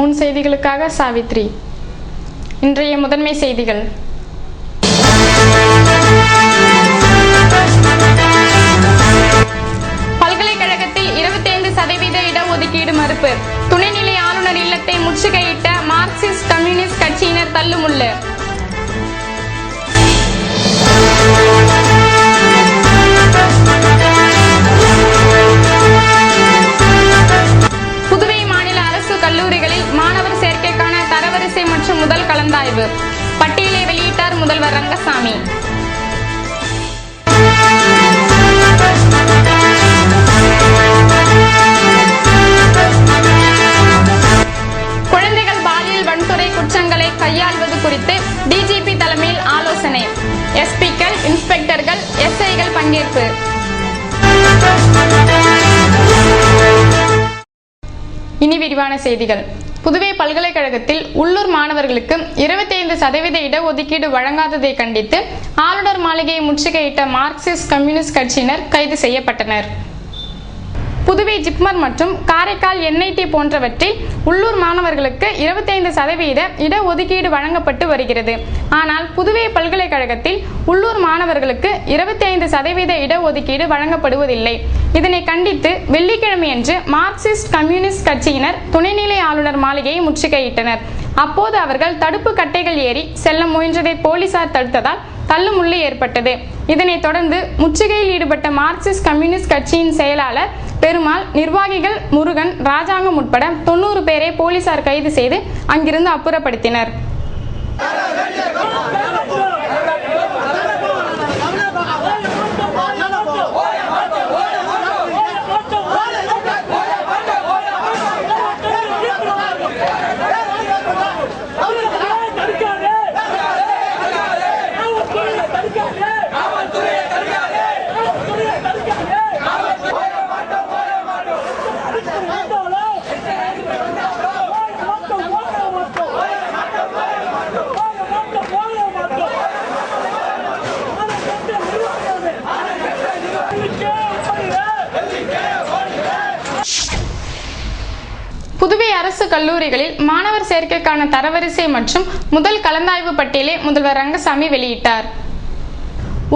முன் செய்திகளுக்காக சாவித்ரி. இன்றைய முதன்மை செய்திகள். பல்கலைக்கழகத்தில் 25% இடஒதுக்கீடு மறுப்பு. துணைநிலை ஆளுநர் இல்லத்தை முற்றுகையிட்ட மார்க்சிஸ்ட் கம்யூனிஸ்ட் கட்சியினர் தள்ளுமுள்ளு. புதுவை மாநில அரசு கல்லூரிகளில் மாணவர் சேர்க்கைக்கான தரவரிசை மற்றும் முதல் கலந்தாய்வு பட்டியலை வெளியிட்டார் முதல்வர் ரங்கசாமி. குழந்தைகள் பாலியல் வன்முறை குற்றங்களை கையாள்வது குறித்து டிஜிபி தலைமையில் ஆலோசனை. எஸ்பிக்கள், இன்ஸ்பெக்டர்கள், எஸ்ஐகள் பங்கேற்பு. இனி விரிவான செய்திகள். புதுவை பல்கலைக்கழகத்தில் உள்ளூர் மாணவர்களுக்கு 25% இடஒதுக்கீடு வழங்காததை கண்டித்து ஆளுநர் மாளிகையை முற்றுகையிட்ட மார்க்சிஸ்ட் கம்யூனிஸ்ட் கட்சியினர் கைது செய்யப்பட்டனர். புதுவை ஜிப்மர் மற்றும் காரைக்கால் என்ஐடி போன்றவற்றில் உள்ளூர் மாணவர்களுக்கு 25% இடஒதுக்கீடு வழங்கப்பட்டு வருகிறது. ஆனால் புதுவை பல்கலைக்கழகத்தில் உள்ளூர் மாணவர்களுக்கு 25% இடஒதுக்கீடு வழங்கப்படுவதில்லை. இதனை கண்டித்து வெள்ளிக்கிழமையன்று மார்க்சிஸ்ட் கம்யூனிஸ்ட் கட்சியினர் துணைநிலை ஆளுநர் மாளிகையை முற்றுகையிட்டனர். அப்போது அவர்கள் தடுப்பு கட்டைகள் ஏறி செல்ல முயன்றதை போலீசார் தடுத்ததால் தள்ளுமுள்ளு ஏற்பட்டது. இதனைத் தொடர்ந்து முற்றுகையில் ஈடுபட்ட மார்க்சிஸ்ட் கம்யூனிஸ்ட் கட்சியின் செயலாளர் பெருமாள், நிர்வாகிகள் முருகன், ராஜாங்கம் உட்பட 90 பேரை போலீசார் கைது செய்து அங்கிருந்து அப்புறப்படுத்தினர். புதுவை அரசு கல்லூரிகளில் மாணவர் சேர்க்கைக்கான தரவரிசை மற்றும் முதல் கலந்தாய்வு பட்டியலை முதல்வர் ரங்கசாமி வெளியிட்டார்.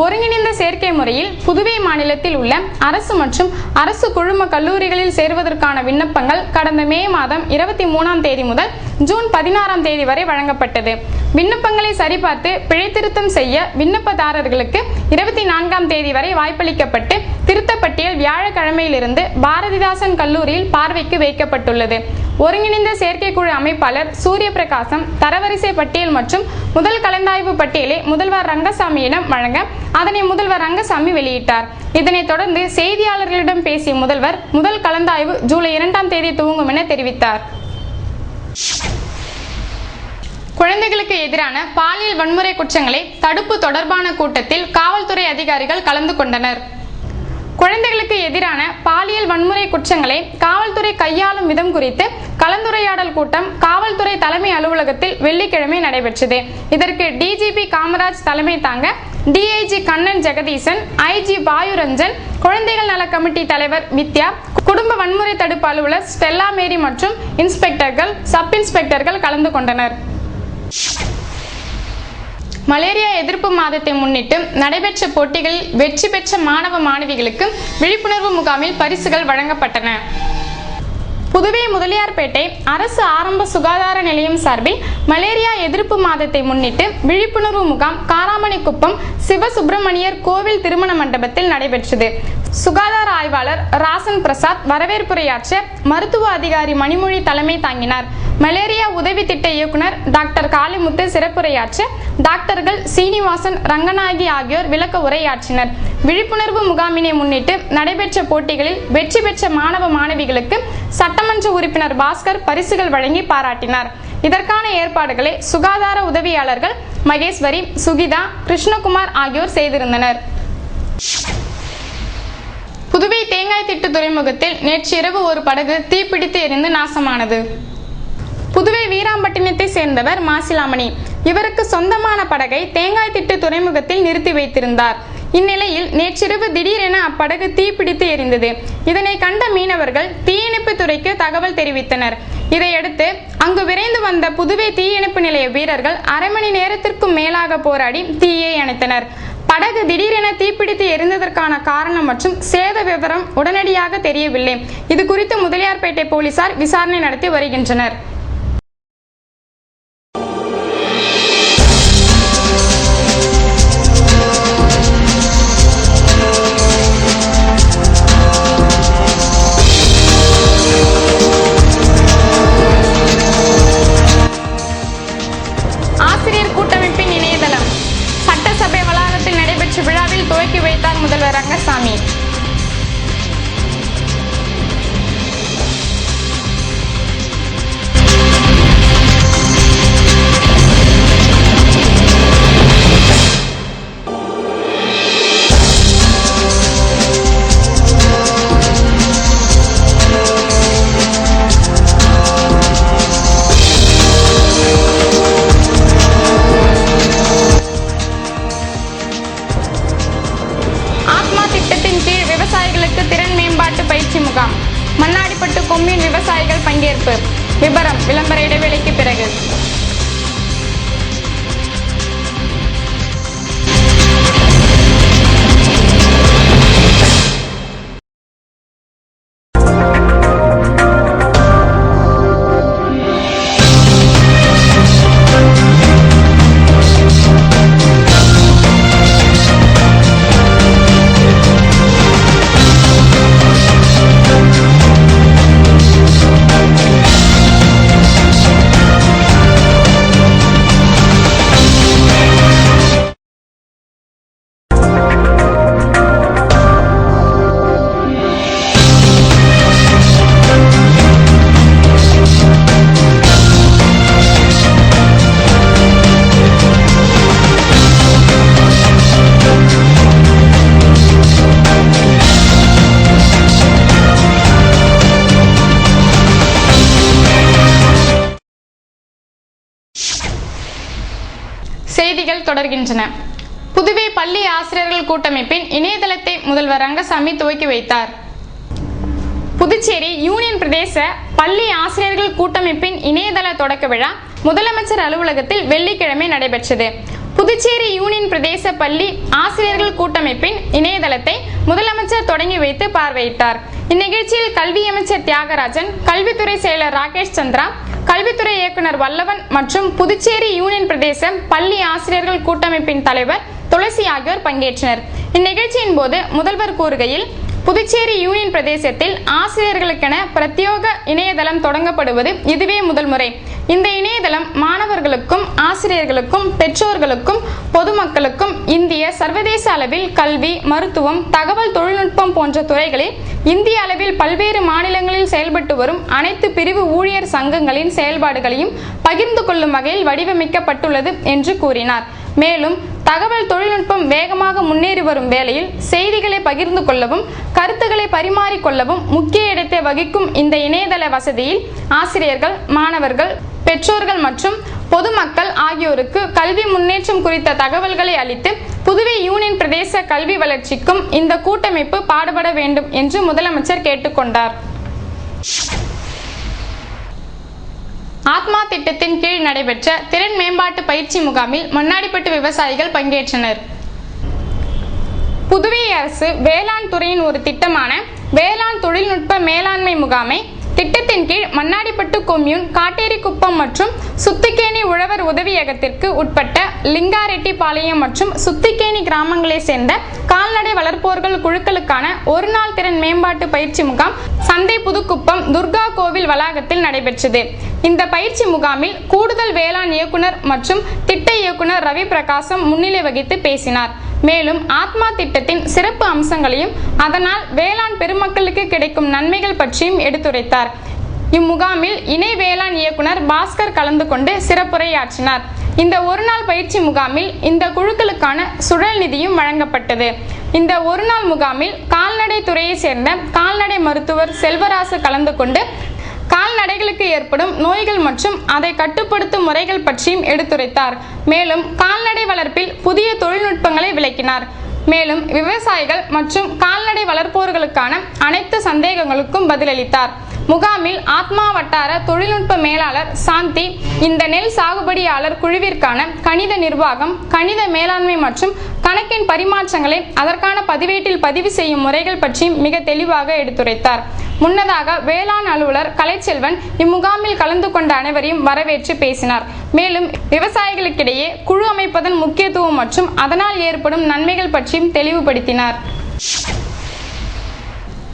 ஒருங்கிணைந்த சேர்க்கை முறையில் புதுவை மாநிலத்தில் உள்ள அரசு மற்றும் அரசு குழும கல்லூரிகளில் சேருவதற்கான விண்ணப்பங்கள் கடந்த மே மாதம் 23ஆம் தேதி முதல் ஜூன் 16ஆம் தேதி வரை வழங்கப்பட்டது. விண்ணப்பங்களை சரிபார்த்து பிழை திருத்தம் செய்ய விண்ணப்பதாரர்களுக்கு 24ஆம் தேதி வரை வாய்ப்பளிக்கப்பட்டு திருத்தப்பட்டியல் வியாழக்கிழமையிலிருந்து பாரதிதாசன் கல்லூரியில் பார்வைக்கு வைக்கப்பட்டுள்ளது. ஒருங்கிணைந்த சேர்க்கைக்குழு அமைப்பாளர் சூரிய பிரகாசம் தரவரிசை பட்டியல் மற்றும் முதல் கலந்தாய்வு பட்டியலை முதல்வர் ரங்கசாமியிடம் வழங்க அதனை முதல்வர் ரங்கசாமி வெளியிட்டார். இதனைத் தொடர்ந்து செய்தியாளர்களிடம் பேசிய முதல்வர் முதல் கலந்தாய்வு ஜூலை 2ஆம் தேதி துவங்கும் என தெரிவித்தார். குழந்தைகளுக்கு எதிரான பாலியல் வன்முறை குற்றங்களை தடுப்பு தொடர்பான கூட்டத்தில் காவல்துறை அதிகாரிகள் கலந்து கொண்டனர். குழந்தைகளுக்கு எதிரான பாலியல் வன்முறை குற்றங்களை காவல்துறை கையாளும் விதம் குறித்து கலந்துரையாடல் கூட்டம் காவல்துறை தலைமை அலுவலகத்தில் வெள்ளிக்கிழமை நடைபெற்றது. இதற்கு டிஜிபி காமராஜ் தலைமை தாங்க டிஐஜி கண்ணன் ஜெகதீசன், ஐஜி பாயுரஞ்சன், குழந்தைகள் நல கமிட்டி தலைவர் வித்யா, குடும்ப வன்முறை தடுப்பு அலுவலர் ஸ்டெல்லா மேரி மற்றும் இன்ஸ்பெக்டர்கள், சப் இன்ஸ்பெக்டர்கள் கலந்து கொண்டனர். மலேரியா எதிர்ப்பு மாதத்தை முன்னிட்டு நடைபெற்ற போட்டிகளில் வெற்றி பெற்ற மாணவ மாணவிகளுக்கு விழிப்புணர்வு முகாமில் பரிசுகள் வழங்கப்பட்டன. புதுவை முதலியார்பேட்டை அரசு ஆரம்ப சுகாதார நிலையம் சார்பில் மலேரியா எதிர்ப்பு மாதத்தை முன்னிட்டு விழிப்புணர்வு முகாம் காராமணிக்குப்பம் சிவசுப்பிரமணியர் கோவில் திருமண மண்டபத்தில் நடைபெற்றது. சுகாதார ஆய்வாளர் ராசன் பிரசாத் வரவேற்புரையாற்ற மருத்துவ அதிகாரி மணிமொழி தலைமை தாங்கினார். மலேரியா உதவி திட்ட இயக்குனர் டாக்டர் காளிமுத்து சிறப்புரையாற்ற டாக்டர்கள் சீனிவாசன், ரங்கநாயகி ஆகியோர் விளக்க உரையாற்றினர். விழிப்புணர்வு முகாமினை முன்னிட்டு நடைபெற்ற போட்டிகளில் வெற்றி பெற்ற மாணவ மாணவிகளுக்கு சட்டமன்ற உறுப்பினர் பாஸ்கர் பரிசுகள் வழங்கி பாராட்டினார். இதற்கான ஏற்பாடுகளை சுகாதார உதவியாளர்கள் மகேஸ்வரி, சுகிதா, கிருஷ்ணகுமார் ஆகியோர் செய்திருந்தனர். புதுவை தேங்காய் திட்டு துறைமுகத்தில் நேற்று இரவு ஒரு படகு தீப்பிடித்து எரிந்து நாசமானது. புதுவை வீராம்பட்டினத்தை சேர்ந்தவர் மாசிலாமணி. இவருக்கு சொந்தமான படகை தேங்காய் திட்டு துறைமுகத்தில் நிறுத்தி வைத்திருந்தார். இந்நிலையில் நேற்றிரவு திடீரென அப்படகு தீப்பிடித்து எரிந்தது. இதனை கண்ட மீனவர்கள் தீயணைப்பு துறைக்கு தகவல் தெரிவித்தனர். இதையடுத்து அங்கு விரைந்து வந்த புதுவை தீயணைப்பு நிலைய வீரர்கள் அரை மணி நேரத்திற்கும் மேலாக போராடி தீயை அணைத்தனர். படகு திடீரென தீப்பிடித்து எரிந்ததற்கான காரணம் மற்றும் சேத விவரம் உடனடியாக தெரியவில்லை. இது குறித்து முதலியார்பேட்டை போலீசார் விசாரணை நடத்தி வருகின்றனர். ஆசிரியர் கூட்டமைப்பின் இணையதளம் சட்டசபை வளாகத்தில் நடைபெற்ற விழாவில் துவக்கி வைத்தார் முதல்வர் ரங்கசாமி. விவசாயிகளுக்கு திறன் மேம்பாட்டு பயிற்சி முகாம். மண்ணாடிப்பட்டு கொம்யூன் விவசாயிகள் பங்கேற்பு. விபரம் விளம்பர இடைவேளைக்கு பிறகு. செய்திகள் தொடர்கின்றன. புதுவை பள்ளி ஆசிரியர்கள் கூட்டமைப்பின் இணையதளத்தை முதல்வர் ரங்கசாமி துவக்கி வைத்தார். புதுச்சேரி யூனியன் பிரதேச பள்ளி ஆசிரியர்கள் கூட்டமைப்பின் இணையதள தொடக்க விழா முதலமைச்சர் அலுவலகத்தில் வெள்ளிக்கிழமை நடைபெற்றது. புதுச்சேரி யூனியன் பிரதேச பள்ளி ஆசிரியர்கள் கூட்டமைப்பின் இணையதளத்தை முதலமைச்சர் தொடங்கி வைத்து பார்வையிட்டார். இந்நிகழ்ச்சியில் கல்வி அமைச்சர் தியாகராஜன், கல்வித்துறை செயலர் ராகேஷ் சந்திரா, கல்வித்துறை இயக்குனர் வல்லவன் மற்றும் புதுச்சேரி யூனியன் பிரதேச பள்ளி ஆசிரியர்கள் கூட்டமைப்பின் தலைவர் துளசி ஆகியோர் பங்கேற்றனர். இந்நிகழ்ச்சியின் போது முதல்வர் கூறுகையில், புதுச்சேரி யூனியன் பிரதேசத்தில் ஆசிரியர்களுக்கென பிரத்யேக இணையதளம் தொடங்கப்படுவது இதுவே முதல் முறை. இந்த இணையதளம் மாணவர்களுக்கும் ஆசிரியர்களுக்கும் பெற்றோர்களுக்கும் பொதுமக்களுக்கும் இந்திய சர்வதேச அளவில் கல்வி, மருத்துவம், தகவல் தொழில்நுட்பம் போன்ற துறைகளில் இந்திய அளவில் பல்வேறு மாநிலங்களில் செயல்பட்டு வரும் அனைத்து பிரிவு ஊழியர் சங்கங்களின் செயல்பாடுகளையும் பகிர்ந்து கொள்ளும் வகையில் வடிவமைக்கப்பட்டுள்ளது என்று கூறினார். மேலும் தகவல் தொழில்நுட்பம் வேகமாக முன்னேறி வரும் வேளையில் செய்திகளை பகிர்ந்து கொள்ளவும் கருத்துக்களை பரிமாறிக்கொள்ளவும் முக்கிய இடத்தை வகிக்கும் இந்த இணையதள வசதியில் ஆசிரியர்கள், மாணவர்கள், பெற்றோர்கள் மற்றும் பொதுமக்கள் ஆகியோருக்கு கல்வி முன்னேற்றம் குறித்த தகவல்களை அளித்து புதுவை யூனியன் பிரதேச கல்வி வளர்ச்சிக்கும் இந்த கூட்டமைப்பு பாடுபட வேண்டும் என்று முதலமைச்சர் கேட்டுக்கொண்டார். ஆத்மா திட்டத்தின் கீழ் நடைபெற்ற திறன் மேம்பாட்டு பயிற்சி முகாமில் மண்ணாடிப்பட்டு விவசாயிகள் பங்கேற்றனர். புதுவை அரசு வேளாண் துறையின் ஒரு திட்டமான வேளாண் தொழில்நுட்ப மேலாண்மை முகாமை திட்டத்தின் கீழ் மண்ணாடிப்பட்டு கொம்யூன், காட்டேரிக்குப்பம் மற்றும் சுத்திக்கேணி உழவர் உதவியகத்திற்கு உட்பட்ட லிங்காரெட்டிப்பாளையம் மற்றும் சுத்திக்கேணி கிராமங்களை சேர்ந்த கால்நடை வளர்ப்போர்கள் குழுக்களுக்கான ஒரு நாள் திறன் மேம்பாட்டு பயிற்சி முகாம் சந்தை புதுக்குப்பம் துர்கா கோவில் வளாகத்தில் நடைபெற்றது. இந்த பயிற்சி முகாமில் கூடுதல் வேளாண் இயக்குனர் மற்றும் திட்ட இயக்குனர் ரவி பிரகாசம் முன்னிலை வகித்து பேசினார். மேலும் ஆத்மா திட்டத்தின் சிறப்பு அம்சங்களையும் அதனால் வேளாண் பெருமக்களுக்கு கிடைக்கும் நன்மைகள் பற்றியும் எடுத்துரைத்தார். இம்முகாமில் இணை வேளாண் இயக்குனர் பாஸ்கர் கலந்து கொண்டு சிறப்புரையாற்றினார். இந்த ஒரு நாள் பயிற்சி முகாமில் இந்த குழுக்களுக்கான சுழல் நிதியும் வழங்கப்பட்டது. இந்த ஒரு நாள் முகாமில் கால்நடை துறையை சேர்ந்த கால்நடை மருத்துவர் செல்வராசு கலந்து கொண்டு கால்நடைகளுக்கு ஏற்படும் நோய்கள் மற்றும் அதை கட்டுப்படுத்தும் முறைகள் பற்றியும் எடுத்துரைத்தார். மேலும் கால்நடை வளர்ப்பில் புதிய தொழில்நுட்பங்களை விளக்கினார். மேலும் விவசாயிகள் மற்றும் கால்நடை வளர்ப்போர்களுக்கான அனைத்து சந்தேகங்களுக்கும் பதிலளித்தார். முகாமில் ஆத்மா வட்டார தொழில்நுட்ப மேலாளர் சாந்தி இந்த நெல் சாகுபடியாளர் குழுவிற்கான கணித நிர்வாகம், கணித மேலாண்மை மற்றும் கணக்கின் பரிமாற்றங்களை அதற்கான பதிவேட்டில் பதிவு செய்யும் முறைகள் பற்றி மிக தெளிவாக எடுத்துரைத்தார். முன்னதாக வேளாண் அலுவலர் கலைச்செல்வன் இம்முகாமில் கலந்து கொண்ட அனைவரையும் வரவேற்று பேசினார். மேலும் விவசாயிகளுக்கிடையே குழு அமைப்பதன் முக்கியத்துவம் மற்றும் அதனால் ஏற்படும் நன்மைகள் பற்றியும் தெளிவுபடுத்தினார்.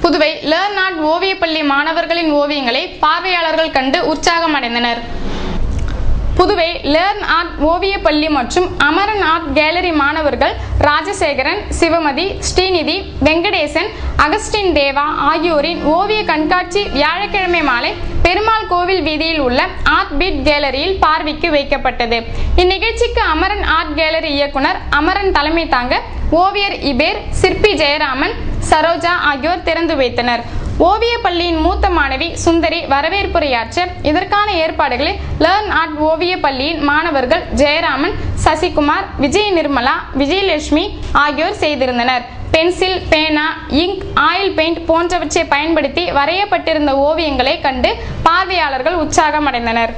புதுவை லேர்ன் ஆர்ட் ஓவியப்பள்ளி மாணவர்களின் ஓவியங்களை பார்வையாளர்கள் கண்டு உற்சாகம் அடைந்தனர். புதுவை லேர்ன் ஆர்ட் ஓவியப்பள்ளி மற்றும் அமரன் ஆர்ட் கேலரி மாணவர்கள் ராஜசேகரன், சிவமதி, ஸ்ரீநிதி, வெங்கடேசன், அகஸ்டின் தேவா ஆகியோரின் ஓவிய கண்காட்சி வியாழக்கிழமை மாலை பெருமாள் கோவில் வீதியில் உள்ள ஆர்ட் பீட் கேலரியில் பார்வைக்கு வைக்கப்பட்டது. இந்நிகழ்ச்சிக்கு அமரன் ஆர்ட் கேலரி இயக்குனர் அமரன் தலைமை தாங்க ஓவியர் இபேர், சிற்பி ஜெயராமன், சரோஜா ஆகியோர் திறந்து வைத்தனர். ஓவிய பள்ளியின் மூத்த மாணவி சுந்தரி வரவேற்புரையாற்ற இதற்கான ஏற்பாடுகளை லேர்ன் ஆர்ட் ஓவிய பள்ளியின் மாணவர்கள் ஜெயராமன், சசிகுமார், விஜய் நிர்மலா, விஜயலட்சுமி ஆகியோர் செய்திருந்தனர். பென்சில், பேனா, இங்க், ஆயில் பெயிண்ட் போன்றவற்றை பயன்படுத்தி வரையப்பட்டிருந்த ஓவியங்களை கண்டு பார்வையாளர்கள் உற்சாகம் அடைந்தனர்.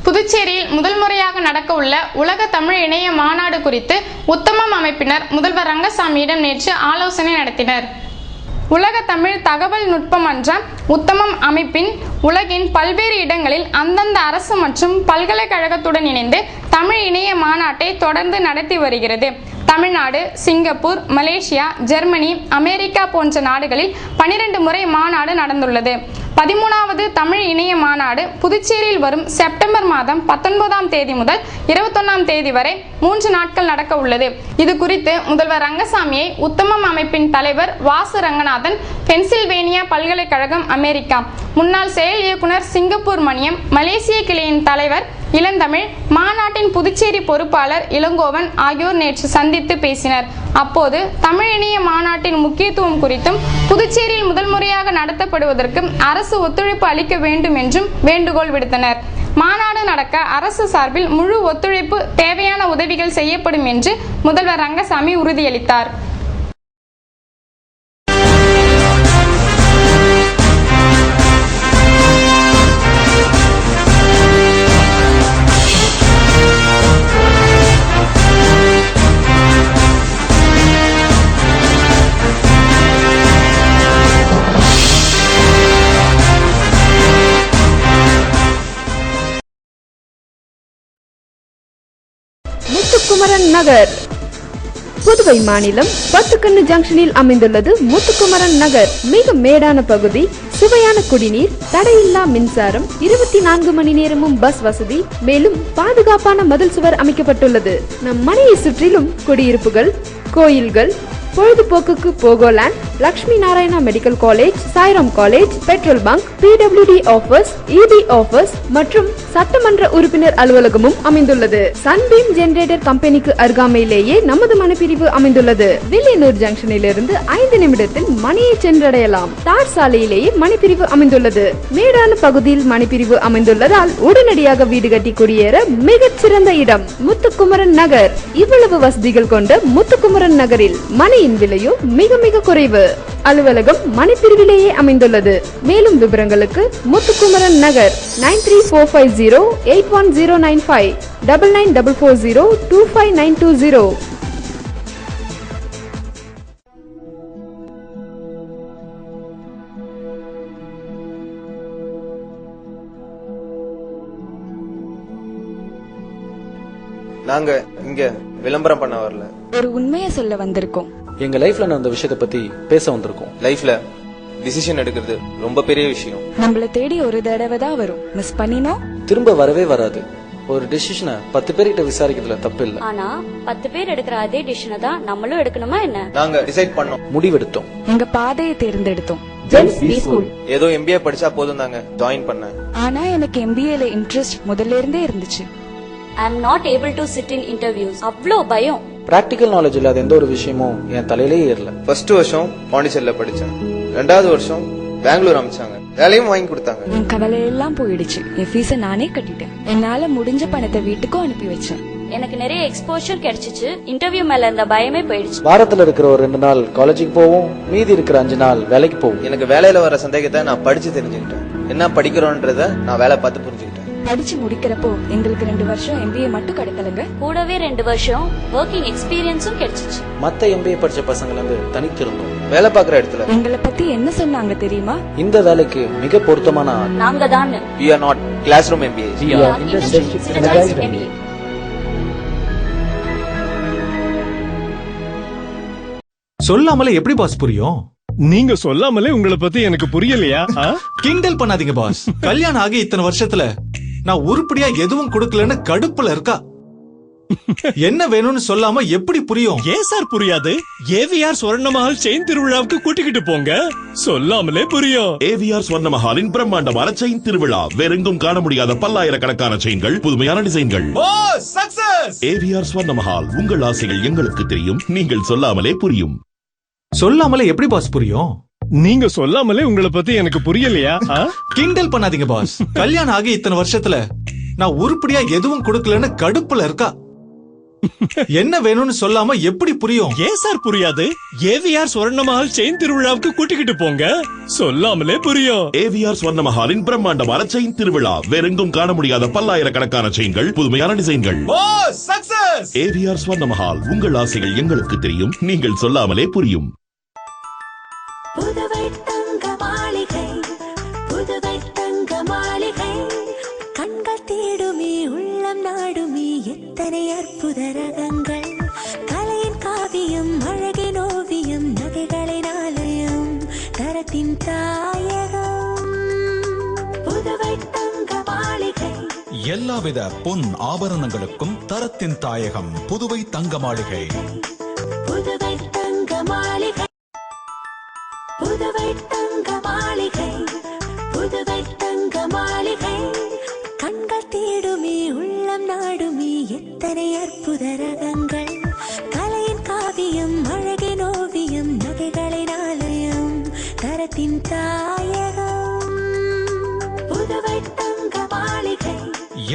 புதுச்சேரியில் முதல் முறையாக நடக்க உள்ள உலக தமிழ் இணைய மாநாடு குறித்து உத்தமம் அமைப்பினர் முதல்வர் ரங்கசாமியிடம் நேற்று ஆலோசனை நடத்தினர். உலக தமிழ் தகவல் நுட்ப மன்றம் உத்தமம் அமைப்பின் உலகின் பல்வேறு இடங்களில் அந்தந்த அரசு மற்றும் பல்கலைக்கழகத்துடன் இணைந்து தமிழ் இணைய மாநாட்டை தொடர்ந்து நடத்தி வருகிறது. Tamil Nadu, Singapore, Malaysia, Germany, America போன்ற நாடுகளில் 12 முறை மாநாடு நடந்துள்ளது. 13வது தமிழ் இணைய மாநாடு புதுச்சேரியில் வரும் செப்டம்பர் மாதம் 19ஆம் தேதி முதல் 21ஆம் தேதி வரை 3 நாட்கள் நடக்க உள்ளது. இது குறித்து முதல்வர் ரங்கசாமியை உத்தமம் அமைப்பின் தலைவர் வாசு ரங்கநாதன், பென்சில்வேனியா பல்கலைக்கழகம் அமெரிக்கா முன்னாள் செயல் இயக்குனர் சிங்கப்பூர் மணியம், மலேசிய கிளையின் தலைவர் இளந்தமிழ், மாநாட்டின் புதுச்சேரி பொறுப்பாளர் இளங்கோவன் ஆகியோர் நேற்று சந்தித்து பேசினர். அப்போது தமிழ் இணைய மாநாட்டின் முக்கியத்துவம் குறித்தும் புதுச்சேரியில் முதல் முறையாக நடத்தப்படுவதற்கு அரசு ஒத்துழைப்பு அளிக்க வேண்டும் என்றும் வேண்டுகோள் விடுத்தனர். மாநாடு நடக்க அரசு சார்பில் முழு ஒத்துழைப்பு, தேவையான உதவிகள் செய்யப்படும் என்று முதல்வர் ரங்கசாமி உறுதியளித்தார். முத்துக்குமரன் நகர். புதுவை மாநிலம் பத்துக்கண்ணு ஜங்ஷனில் அமைந்துள்ளது முத்துக்குமரன் நகர். மிக மேடான பகுதி, சுவையான குடிநீர், தடையில்லா மின்சாரம், 24 மணி நேரமும் பஸ் வசதி, மேலும் பாதுகாப்பான மதில் சுவர் அமைக்கப்பட்டுள்ளது. நம் மனையை சுற்றிலும் குடியிருப்புகள், கோயில்கள், பொழுதுபோக்குக்கு Pogoland, Lakshmi Narayana medical college, Sairam college, petrol bunk, PWD office, EB office மற்றும் சட்டமன்ற உறுப்பினர் அலுவலகமும் அமைந்துள்ளது. சன்பீம் ஜெனரேட்டர் கம்பெனிக்கு அருகாமையிலேயே நமது மனைப்பிரிவு அமைந்துள்ளது. வில்லியனூர் ஜங்ஷனில் இருந்து 5 நிமிடத்தில் மனையை சென்றடையலாம். தார் சாலையிலேயே மனைப்பிரிவு அமைந்துள்ளது. மேடான பகுதியில் மனைப்பிரிவு அமைந்துள்ளதால் உடனடியாக வீடு கட்டி குடியேற மிகச் சிறந்த இடம் முத்துக்குமரன் நகர். இவ்வளவு வசதிகள் கொண்ட முத்துக்குமரன் நகரில் மனை விலையோ மிக மிக குறைவு. அலுவலகம் மனைப்பிரிவிலேயே அமைந்துள்ளது. மேலும் விவரங்களுக்கு முத்துக்குமரன் நகர் 9345081095 9944025920. நாங்க இங்க விளம்பரம் பண்ண வரல, ஒரு உண்மையை சொல்ல வந்திருக்கோம். எங்க லைஃப்ல நடந்த விஷயத்தை பத்தி பேச வந்திருக்கோம். லைஃப்ல டிசிஷன் எடுக்கிறது ரொம்ப பெரிய விஷயம். நம்மள தேடி ஒரு தடவை தான் வரும், மிஸ் பண்ணினோம் திரும்ப வரவே வராது. ஒரு டிசிஷனை 10 பேர்கிட்ட விசாரிக்கிறதுல தப்பு இல்ல. ஆனா 10 பேர் எடுக்கிற அதே டிசிஷனை தான் நம்மளும் எடுக்கணுமா என்ன? நாங்க டிசைட் பண்ணோம், முடிவெடுத்தோம், எங்க பாதையை தேர்ந்தெடுத்தோம். ஏதோ MBA படிச்சா போதும் தாங்க ஜாயின் பண்ணேன். ஆனா எனக்கு MBAல இன்ட்ரெஸ்ட் முதல்ல இருந்தே இருந்துச்சு. I am not able to sit in interviews. அவ்ளோ பயம். பிராக்டிக்கல் நாலேஜ் இல்லாத எந்த ஒரு விஷயமும் என் தலையிலே ஏறல. ஃபர்ஸ்ட் வருஷம் பாண்டிச்சேரியில படிச்சேன், 2வது வருஷம் பெங்களூர் அமைச்சாங்க, வேலையும் வாங்கி கொடுத்தாங்க. என் கவலை எல்லாம் போயிடுச்சு. என் ஃபீஸை நானே கட்டிட்டேன். என்னால முடிஞ்ச பணத்தை வீட்டுக்கும் அனுப்பி வச்சேன். எனக்கு நிறைய எக்ஸ்போஷர் கிடைச்சிச்சு. இன்டர்வியூ மேல இருந்த பயமே போயிடுச்சு. வாரத்துல இருக்கிற ஒரு 2 நாள் காலேஜுக்கு போவோம், மீதி இருக்கிற 5 நாள் வேலைக்கு போவோம். எனக்கு வேலையில வர சந்தேகத்தை நான் படிச்சு தெரிஞ்சுக்கிட்டேன். என்ன படிக்கிறோன்றத நான் வேலை பார்த்து புரிஞ்சுக்கிட்டேன். படிச்சு முடிக்கிறப்போ எங்களுக்கு 2 வருஷம் MBA மட்டும் கிடைக்கலங்க, கூடவே 2 வருஷம் ஒர்க்கிங் எக்ஸ்பீரியன்ஸும் கிடைச்சிச்சு. மத்த MBA படிச்ச பசங்க இருந்து தனித்திருந்தோம். வேலை பாக்குற இடத்துல எங்களை பத்தி என்ன சொன்னாங்க தெரியுமா? இந்த வேலைக்கு மிக பொருத்தமான ஆள் நாங்க தான். We are not classroom MBA. We are industry-centered MBA. சொல்லாமலே எப்படி பாஸ் புரியும்? நீங்க சொல்லாமலே உங்களை பத்தி எனக்கு புரியலையா? கிண்டல் பண்ணாதீங்க பாஸ். கல்யாணம் ஆகி இத்தனை வருஷத்துல நான் உருப்படியா எதுவும் கொடுக்கலன்னு கடுப்புல இருக்கா. என்ன வேணும்னு சொல்லாம எப்படி புரியும்? ஏன் சார் புரியாது? ஏவிஆர் ஸ்வர்ணமஹால் செயின் திருவிழாவுக்கு கூட்டிக்கிட்டு போங்க, சொல்லாமலே புரியும். ஏவிஆர் ஸ்வர்ணமஹாலின் பிரம்மாண்டமான செயின் திருவிழா. வேறெங்கும் காண முடியாத பல்லாயிரக்கணக்கான செயின்கள், புதுமையான டிசைன்கள். ஏவிஆர் ஸ்வர்ணமஹால். உங்கள் ஆசைகள் எங்களுக்கு தெரியும், நீங்கள் சொல்லாமலே புரியும். சொல்லாமலே எப்படி பாஸ் புரியும்? நீங்க சொல்லாமலே உங்களை பத்தி எனக்கு புரியலையா? கிண்டல் பண்ணாதீங்க பாஸ். கல்யாணம் ஆகி இத்தனை வருஷத்துல நான் உருப்படியா எதுவும் கொடுக்கலன்னு கடுப்புல இருக்கா. என்ன வேணும்னு சொல்லாம எப்படி புரியும்? ஏன் சார் புரியாது? ஏவிஆர் ஸ்வர்ணமஹால் செயின் திருவிழாவுக்கு கூட்டிக்கிட்டு போங்க, சொல்லாமலே புரியும். ஏவிஆர் ஸ்வர்ணமஹாலின் பிரம்மாண்டமான செயின் திருவிழா. வேறெங்கும் காண முடியாத பல்லாயிரக்கணக்கான செயின்கள், புதுமையான டிசைன்கள். ஏவிஆர் ஸ்வர்ணமஹால். உங்கள் ஆசைகள் எங்களுக்கு தெரியும், நீங்கள் சொல்லாமலே புரியும். புதுவை தங்க மாளிகை, புதுவை தங்க மாளிகை. கண்கள் தேடுமே, உள்ளம் நாடுமே, எத்தனை அற்புத ரகங்கள். கலையின் காவியம், அழகின் ஓவியம், நகைகளின் ஆலயம், தரத்தின் தாயகம். புதுவை தங்க மாளிகை. எல்லாவித பொன் ஆபரணங்களுக்கும் தரத்தின் தாயகம் புதுவை தங்க மாளிகை. புதுவை தங்க மாளிகை, புதுவை தங்க மாளிகை, புதுவை தங்க மாளிகை. கண்கள் தேடுமே, உள்ளம் நாடுமே, எத்தனை அற்புத ரகங்கள். கலையின் காவியம், அழகின் ஓவியம், நகைகளின் ஆலயம், தரத்தின் தாயகம். புதுவை தங்க மாளிகை.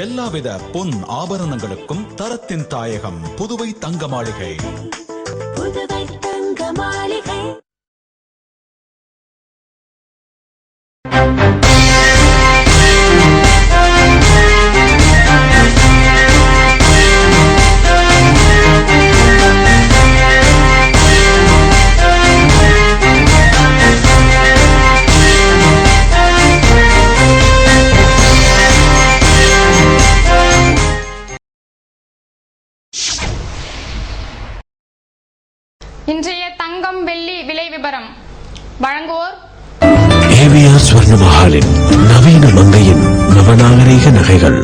எல்லாவித பொன் ஆபரணங்களுக்கும் தரத்தின் தாயகம் புதுவை தங்க மாளிகை. புதுவை தங்க மாளிகை. இன்றைய தங்கம் வெள்ளி விலை விபரம் வழங்குவோர் ஏவிஆர் ஸ்வர்ண மஹாலின் நவீன மங்கையின் நவநாகரீக நகைகள்.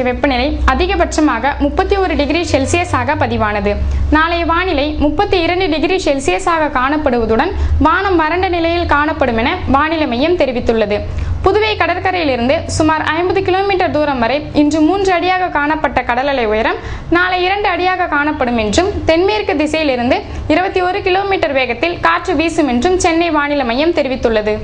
வெப்பநிலை அதிகபட்சமாக 31 டிகிரி செல்சியஸாக பதிவானது. நாளைய வானிலை 32 டிகிரி செல்சியஸாக காணப்படுவதுடன் வானம் வறண்ட நிலையில் காணப்படும் என வானிலை மையம் தெரிவித்துள்ளது. புதுவை கடற்கரையிலிருந்து சுமார் 50 கிலோமீட்டர் தூரம் வரை இன்று 3 அடியாக காணப்பட்ட கடல் அலை உயரம் நாளை 2 அடியாக காணப்படும் என்றும், தென்மேற்கு திசையிலிருந்து 21 கிலோமீட்டர் வேகத்தில் காற்று வீசும் என்றும் சென்னை வானிலை மையம் தெரிவித்துள்ளது.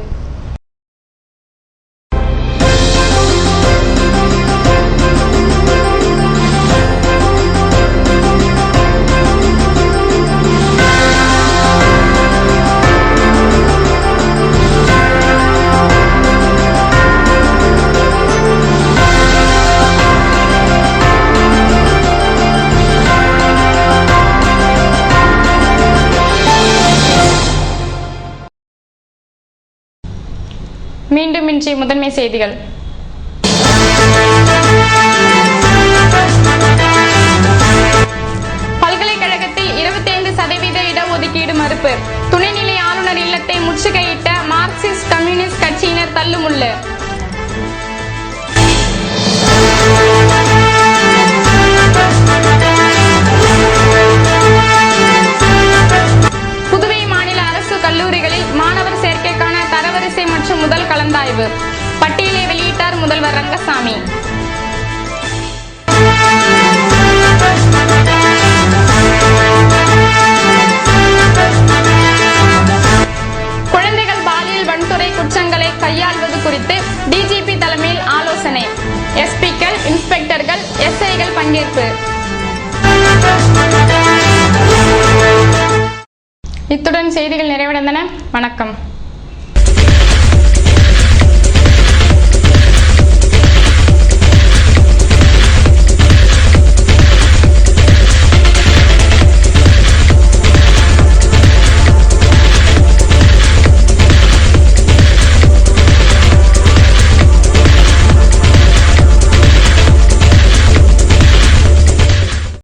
மீண்டும் இன்றைய முதன்மை செய்திகள். பல்கலைக்கழகத்தில் 25% இடஒதுக்கீடு மறுப்பு. துணைநிலை ஆளுநர் இல்லத்தை முற்றுகையிட்ட மார்க்சிஸ்ட் கம்யூனிஸ்ட் கட்சியினர் தள்ளுமுள்ளு. புதுவை மாநில அரசு கல்லூரிகளில் மாணவர் சேர்க்கைக்கான தரவரிசை மற்றும் முதல் கலந்தாய்வு பட்டியலை வெளியிட்டார் முதல்வர் ரங்கசாமி. குழந்தைகள் பாலியல் வன்முறை குற்றங்களை கையாள்வது குறித்து டிஜிபி தலைமையில் ஆலோசனை. எஸ்பிக்கள், இன்ஸ்பெக்டர்கள், எஸ்ஐகள் பங்கேற்பு. இத்துடன் செய்திகள் நிறைவடைந்தன. வணக்கம்.